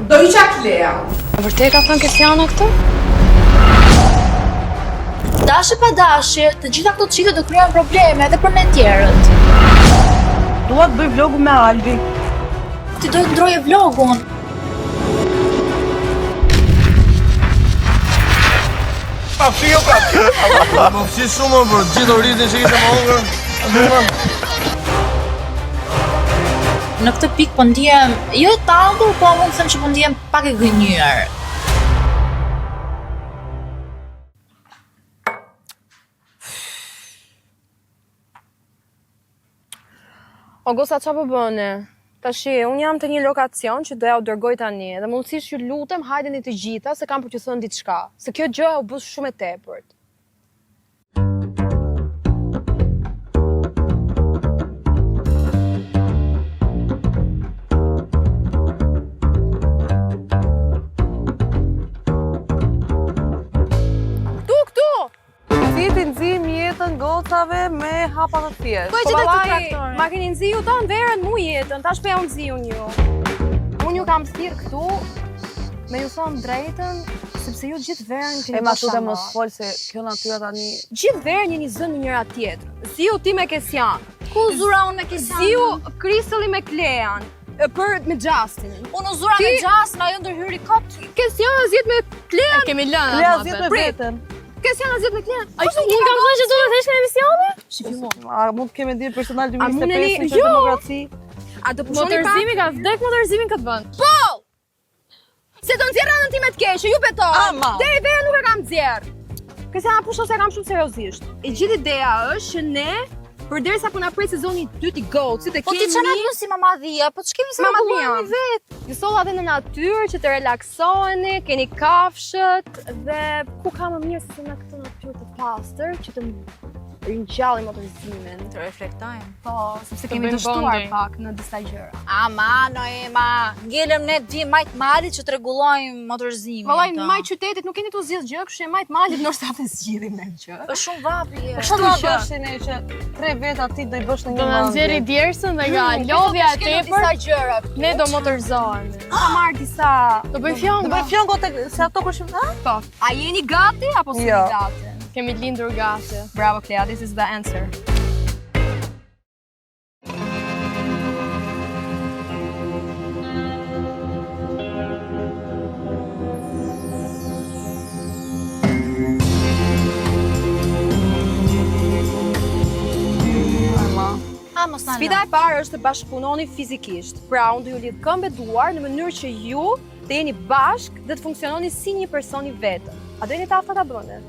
Do isha Klea. Vërtet ka thënë Kesiana këtë? Dashje pa dashje, të gjitha këto çike do krijojnë probleme edhe për ne tjerët. Dua të bëj vlogu me Albi. Ti do të ndroje vlogun. Pa fio pra. Më fshi shumë për gjithë oritin që ishte më hongër. Në këtë pikë po ndihem jo taldur, po mund të them që po ndihem pak e gënjur. Augusta, qa po bëne? Tashi, unë jam të një lokacion që doja u dërgoj tani, dhe mundësisht ju lutem hajdeni të gjitha se kam për që thënë diçka, se kjo gjë u bus shumë e tepërt. Këtu! Si ti nxim jetën gocave me hapa të thjeshtë. Po e gjithë këtë traktore. Ma keni nxiju ta në verën mu jetën, tash pe ja unë nxiju një. Unë ju kam thirr këtu, me ju thonë drejtën, sepse ju gjithë verën keni E ma tu dhe mos fol se kjo natyra tani... Gjithë verën jeni zënë në njëra tjetër. Ziu ti me Kesian. Ku zura unë me Kesian? Ziu Kristelli me Klean. Për me Justinin. Unë zura me Justin, ajo ndërhyri kot. Kesian zjet me Klean. Kemi lënë. Klea zjet me veten. Kesian zjet me Klean. Unë kam thënë që do të thesh në emisione? A mund të kemi dhënë personal 2025 në jo! demokraci? A do pushoni pak? Motorzimi ka vdek motorzimin këtë vend. Po! Se do nxjerr anën time të keqe, ju beto. Ama. Deri verë nuk e kam nxjerr. Kesian pusho se kam shumë seriozisht. E gjithë ideja është që ne përderisa po na prej sezoni 2 i Gocit e Po ti çana bën si mamadhia, po ç'kemi si Mamadhia. vet. Ju solla dhe në natyrë që të relaksoheni, keni kafshët dhe ku ka më mirë se në këtë natyrë të pastër që të ringjallin motorzimin. Të reflektojmë. Po, sepse Të kemi bëjmë dështuar bonding. pak në disa gjëra. Ama, Noema, ngelëm ne di majt malit që t'rregullojmë motorzimin. Vallai në maj qytetit nuk keni të zgjidh gjë, kështu e majt malit ndoshta të zgjidhim me gjë. Është shumë vapje. Kështu do bëshin e që 3 veta ti do i bësh në një Do na nxjerri djersën dhe nga lodhja e tepër, gjëra. ne do motorzohemi. Ka marr disa. Do bëj Do fjonga. bëj fjongo se ato kush Po. A jeni gati apo s'jeni Jo. gati? Kemi lindur gati. Bravo Klea, this is the answer. Sfida e parë është të bashkëpunoni fizikisht. Pra, unë do ju lidh këmbë duar në mënyrë që ju të jeni bashk dhe të funksiononi si një person i vetëm. A do jeni të aftë ta bëni?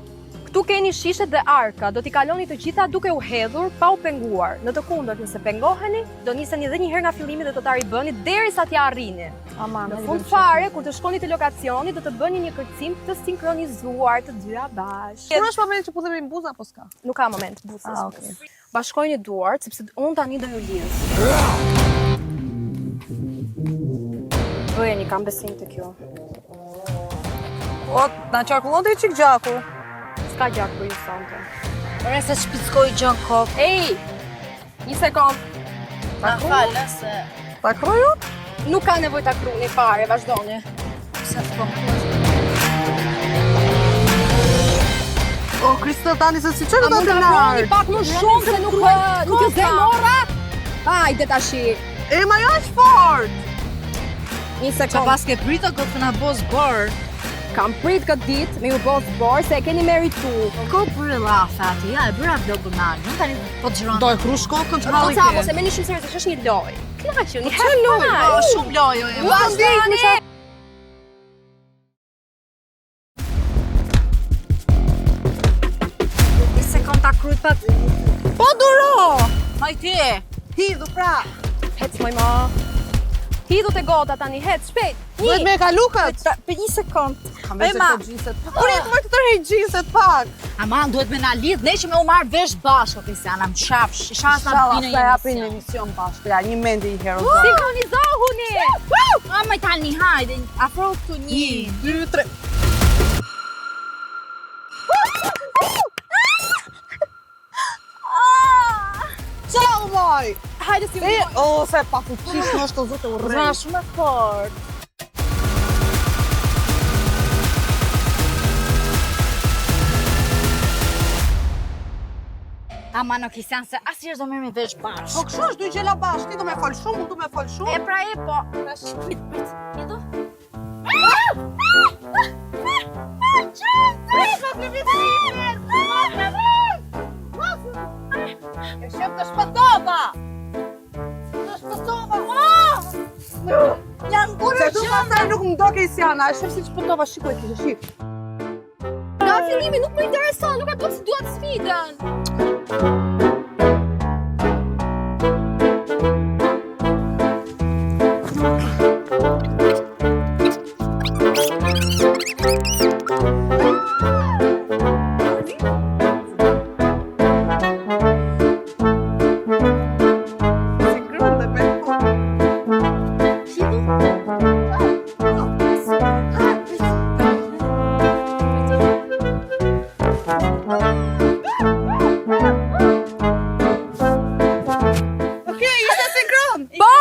Këtu keni shishet dhe arka, do t'i kaloni të gjitha duke u hedhur pa u penguar. Në të kundërt, nëse pengoheni, do niseni edhe një herë nga fillimi dhe do ta ribëni derisa t'ja arrini. Në fund fare, kur të shkoni te lokacioni, do të bëni një kërcim të sinkronizuar të dyja bashkë. Kur është momenti që putemi në buzë apo s'ka? Nuk ka moment buzës. Ah, okay. Bashkojni duart, sepse unë tani do ju lidh. Bëjeni, kam besim të kjo. O, na qarkullon të i qik gjaku. S'ka gjak për ju sonte. Ore se shpickoj gjën kokë. Ej, një sekond. Na falë se Ta kroju? Nuk ka nevojë ta kruni fare, vazhdoni. pse të bëmë. O, Kristel tani se si qërë A do mund të ta kruni lartë? pak më shumë se nuk e zemora? Hajde tashi. E ma jo është fort! Një Qa sekond. pas ke prita këtë të na bos bërë. Kam prit këtë ditë me ju bos borë se e keni meritu. Ko për e lafe ati, ja e bëra vlogun me alë. Unë tani po të gjëronë. Do e kru shkokën që Po halli ca, ke. mos e meni shumë seriozisht, është një lojë. Knaqë, një çfarë lojë? Po, shumë lojo e Vazhdoni. Një sekund ta kryt pak. Po duro! Hajti! Hidhu pra! Hec moj ma. Hidhu te gota tani, hec shpejt. Duhet me e ka lukat! Për një sekund. Kam veç ma. këto gjinset. Por jetë më të tërhej gjinset pak! Aman, duhet me na lidh, ne që me u marrë vesh bashkë, o Kristiana, më shafsh. Shas na Shala, pinë sa një japin në emision bashkë. Ja, një mendi i herë. Sinkronizohuni. A më tani, hajde, afro këtu 1, 2, 3. Ciao, moj! Hajde si O, se pa fuqis në është të zote u Zona shumë e fort. Ama në Kristian se asnjëherë do merremi vesh bashkë. Po kështu është, dy gjela bashkë, ti do me fal shumë, unë do me fal shumë. E pra e po. Ti do? E shef të shpëtova! Të shpëtova! Janë Se tu pastaj nuk më do Krisiana, e shef si shpëtova, shikoj kishe, shik. Nga fillimi nuk më intereson, nuk e do si duat sfidën. Si grënde me. Okej, ishte sinkron! Po,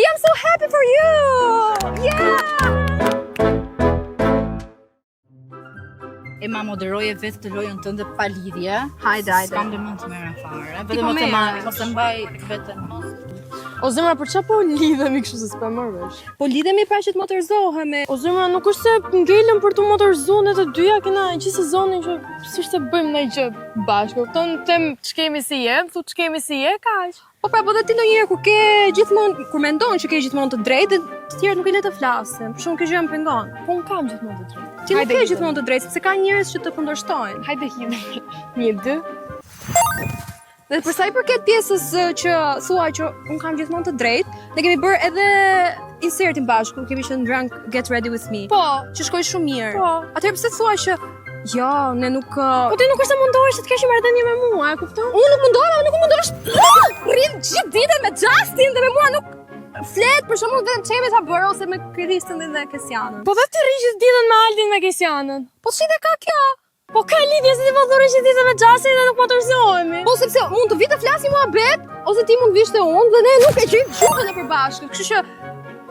I'm so happy for you! Yeah! E ma moderoje vetë të lojën tënde pa lidhje. Hajde. S'kam dëmën të merra fare. Ti Vetëm po të merresh. mos e mbaj veten. O zemra, për çfarë po lidhemi kështu se s'po e marr vesh? Po lidhemi pra që të motorzohemi. O zemra, nuk është se ngelëm për të motorzuar ne të dyja, kena gjithë sezonin që s'është se bëjmë ndonjë gjë bashkë. Kupton, them ç'kemi si je, thu ç'kemi si je, kaq. Po pra, po dhe ti ndonjëherë kur ke gjithmonë, kur mendon që ke gjithmonë të drejtë, të tjerët nuk e le të flasin. Për shkak që gjë më pengon. Po un kam gjithmonë të drejtë. Ti nuk Hajde, ke hidhem. gjithmonë të drejtë, sepse ka njerëz që të kundërshtojnë. Hajde hidhem. 1, 2. Dhe përsa i përket pjesës që thua që un kam gjithmonë të drejtë, ne kemi bërë edhe insertin bashku, kemi qenë Drunk Get Ready With Me. Po. Që shkoi shumë mirë. Po. Atëherë pse thua që jo, ne nuk Po ti nuk është se mundohesh të kesh marrëdhënie me mua, e kupton? unë nuk mundohem, nuk mundohesh. Rrim gjithë ditën me Justin dhe me mua nuk flet për shembull vetëm çeve ta bërë ose me Kristën dhe Kesianën. Po dhe ti rri gjithë ditën me Aldin me Kesianën. Po si dhe ka kjo? Po ka lidhje se ti po thurë që ditën me Justin dhe nuk motorzohemi. Po sepse mund të vi të flasim muhabet ose ti mund vishte unë dhe ne nuk e gjejmë gjukën e përbashkët. Kështu që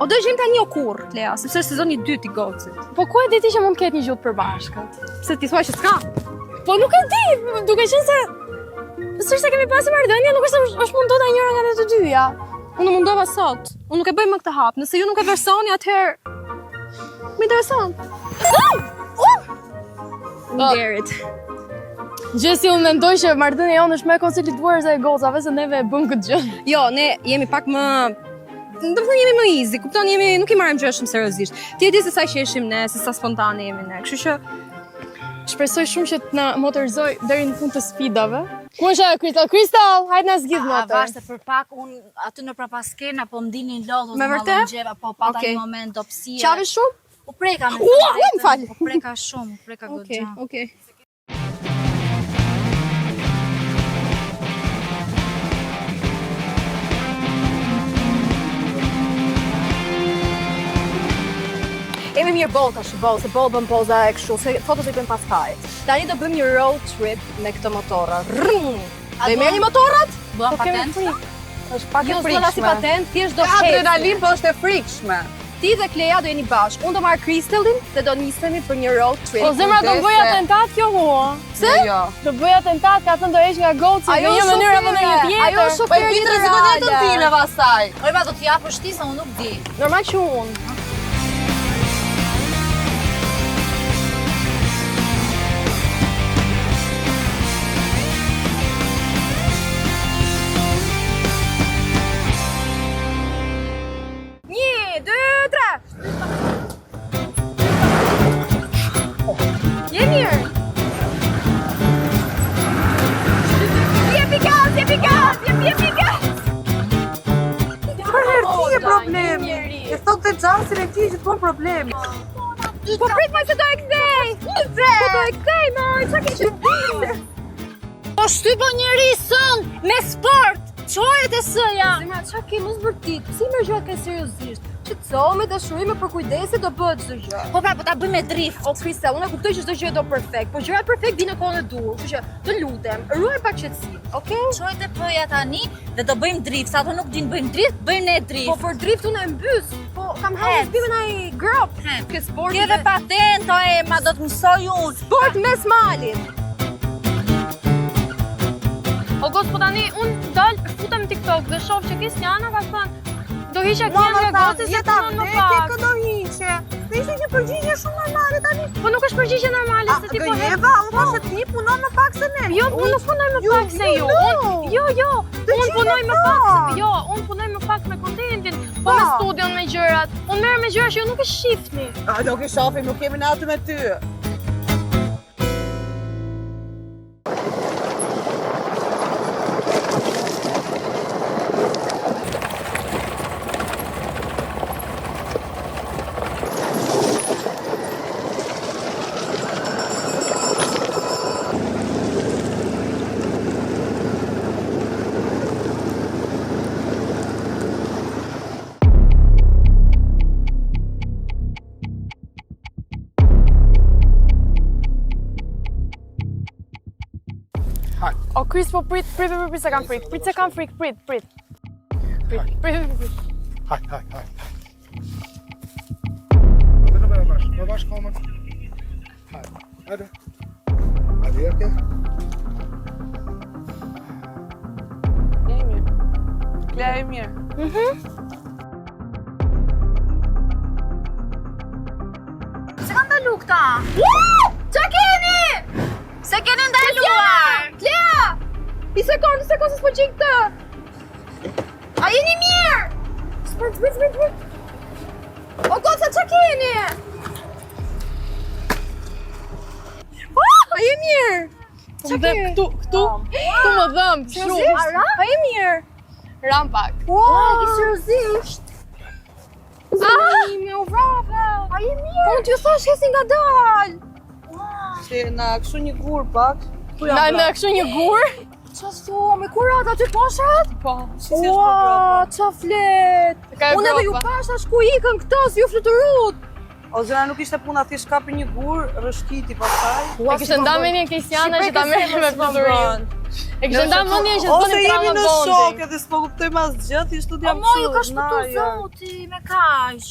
o do gjejmë tani o kurr, Lea, sepse është sezoni 2 i Gocit. Po ku e di ti që mund të ketë një gjutë përbashkët? Pse ti thua që s'ka? Po nuk e di, duke qenë se s'është se kemi pasur marrëdhënie, nuk është se është munduar njëra nga ne të dyja. Unë mundova sot. Unë nuk e bëj më këtë hap. Nëse ju nuk e vlerësoni, atëherë më intereson. Nderit. Gjësi unë mendoj që marrëdhënia jonë është më e konsoliduar se e gocave, se neve e bëm këtë gjë. Jo, ne jemi pak më do të thënë jemi më easy, kupton, nuk i marrim gjëra shumë seriozisht. Ti e di se sa që ishim ne, se sa spontane jemi ne. Kështu që Shpresoj shumë që të na motorizoj deri në fund të sfidave. Ku është ajo Kristal, hajde na zgjidh motor. Vashte për pak unë aty në prapaskena po ndinin lodhut Me vërtet? gjeva, po pata Okej. një moment dopsie. çave shumë? U preka me Ua, vërtetën, më fal. U preka shumë, u preka goxha. Okej. Emi mirë boll tash, boll, se boll bën poza e kështu, se fotot i bën pas kaj. Tani do bëjmë një road trip me këto motora. Rrrm! A Do i do- merrni motorat? Bëm kemi patent. frikë. Është pak e Jo, s'do si frikshme. patent, thjesht do Adrenalin po është e frikshme. Ti dhe Kleja do jeni bashkë. Unë do marr Kristelin dhe do nisemi për një road trip. O zemra do bëj Kujdes se- atentat kjo mua. Se? Jo. Do bëj atentat, ka thënë do heq nga goci në një mënyrë apo në një tjetër. Ajo është Po shofer e i bitë rrezikon jetën time pastaj. Ojma do t'ja përshtisë, unë nuk di. Normal që unë. Një, dy, tre. Je mirë. Jepi gaz, jepi gaz, jepi gaz. Për herë ti e problemi. E thot të Gjasin e ti gjithmonë problemi. Po prit më se do e kthej. Po do e kthej, më, çka ke qenë? Po shtypo njeri sën me sport. Çohet e sëja. Zemra, çka ke mos vërtit? Si më gjërat ka seriozisht? Qetësohu me dashuri, me përkujdesi do bëhet çdo gjë. Po pra, po ta bëjmë me drift. O Kristel, unë e kuptoj që çdo gjë do perfekt, po gjërat perfekt vinë në kohën e dur. Kështu që të lutem, ruaj pak qetësi, okay? Çohet e pëja tani dhe do bëjmë drift. Sa ato nuk din bëjmë drift, bëjmë ne drift. Po për drift unë e mbys. Po kam Het. hapur bimën ai grop. Het. Ke sport. Ti edhe patento e ma do të mësoj unë. sport mes malit. O gos, po tani unë dal, futem TikTok dhe shoh që Kristiana ka thënë do hiqja këngën nga goci se punon më pak. Këdo hiqe. Dhe ishte një përgjigje shumë normale tani. Po nuk është përgjigje normale se ti po Gënjeva, unë thoshe ti punon më pak se ne. Jo, unë nuk punoj më pak se ju. Unë punoj më pak. Jo, unë punoj më pak me kontentin, po me studion me gjërat. Unë merrem me gjëra që ju nuk e shifni. Nuk i shofim, nuk kemi natë me ty. O Chris, po prit se kam frikë. Prit se kam frikë, prit. Haj. Më bash komën. Hajde. Hajde, Erke. Klea e mirë. Se kanë ndalu këta? Qa keni? Se keni ndaluar? Klea! Një sekund s'po gjej këtë. A jeni mirë? Sprit. O goca, qa keni? A je mirë? Qa keni? Këtu më dhëmë, shumë. A je mirë? Ram pak. I seriozisht? Me u vrave. A je mirë? Unë t'ju thash hesi nga dal. Si na kështu një gur pak. Na kështu një gur? Qa thua, me kurat aty poshat? Po. Si është po brapa? Qa flet? Unë edhe ju pash tash ku ikën këto, si ju fluturut. O zëna nuk ishte puna, thjesht kapi një gur, rëshkiti pastaj. E kishtë nda mendjen Kristiana që ta merrni me fluturim. E kishtë nda mendjen që Ose s'bëni jemi trauma në shok bondi. edhe s'po kuptojmë asgjë, ti studiam Mo, ju ka kështu, shpëtu naja. zoti me kaq.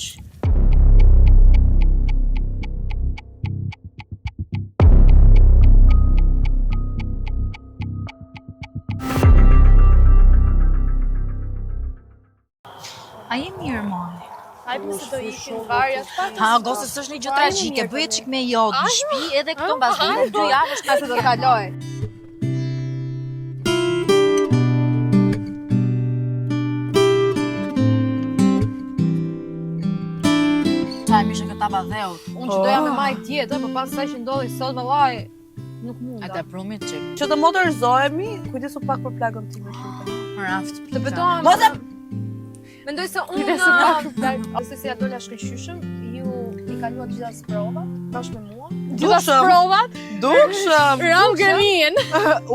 A je mirë, moj? Hajde se do ikin varja. Ha, gose s'është një gjë tragjike, bëhet çik me jogë në shtëpi edhe këto mbas 2 javësh ka Se do kaloj. Qa e mishë këta badheut. Unë që doja me maj tjetër, për pas saj që ndodhi sot vallaj, nuk munda. E të prumit që Që të modernizohemi, kujdesu pak për plagën time shumë. raft. Të betohem. Mos e Mendoj se unë ose si ja dola shkëlqyshëm, ju i kaluat gjitha sprova bashkë me mua. Gjitha provat, Dukshëm. ram gëmin.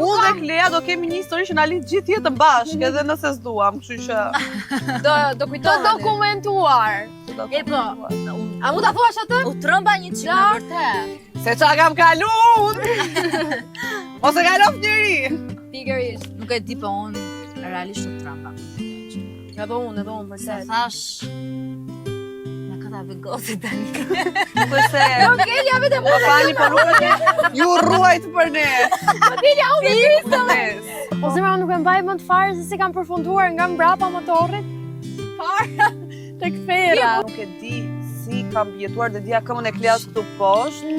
Unë dhe Klea do kemi një histori që na lidh gjithë jetën bashkë, edhe nëse s'duam, kështu që Do Të kujtoheni. dokumentuar. E po, A mund ta thuash atë? u trëmba një qikë në vërtet. se qa kam kalu unë. Ose kalof njëri. Pikërisht. Nuk e di po unë realisht u trëmba. Edhe unë Se vërtet. thash, me këta vegosi tani. Po se Kelja vetëm po fali po nuk e ju ruajt për ne. O zemra nuk e mbaj mend fare se si kam përfunduar nga mbrapa motorit. Fare tek fera. Nuk e di si kam jetuar dhe dia këmën e Kleas këtu poshtë,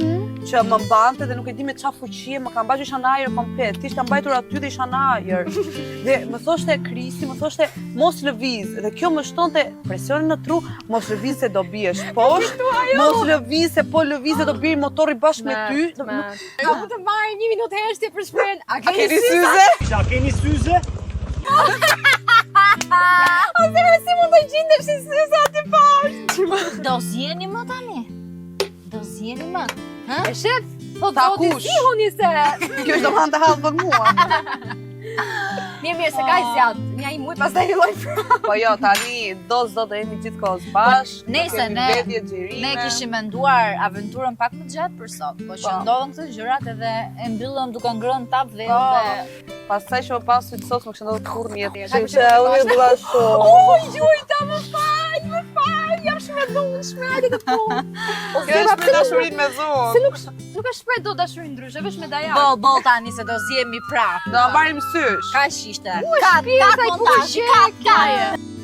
që më mbante dhe nuk e di me qa fuqie, më kam mbajtur isha në ajër komplet, ti ishte mbajtur aty dhe isha në ajër. Dhe më thoshte Krisi, më thoshte mos lëviz, dhe kjo më shtonte presionin në tru, mos lëviz se do biesh poshtë, mos lëviz se po lëviz se do bie motori bashkë me ty. A mund të marrë 1 minutë heshtje për shprehjen? A A keni syze? si mund të gjendesh si syze aty poshtë? Do zjeni më tani? Do zjeni më? E shef, thot Ta zoti kush? si huni se. Kjo është domethënë të hallë për mua. Mirë, se ka i zjatë. Një muj pastaj filloj pra. Po jo, tani do do jemi gjithkohës bashkë. Nese, kemi ne- mbledhje xhirime. Ne kishim menduar aventurën pak më gjatë për sot, po që Po. ndodhen këto gjërat edhe e mbyllëm duke ngrënë tap dhe Po. dhe Pastaj që më pas sytë sot më kështë ndodhë kur një jetë. Hajde, Që unë e dua shumë. Gjujta, më fal, jam shmënduar. shmejti këtë punë. O Kjo është për dashurin me zonë. Se nuk e shpreh do dashurin ndryshe, veç me dajak. Boll tani se do zjemi prap. Do marrim sysh. Kaq ishte. Shpirë sa i montazh, punë kat.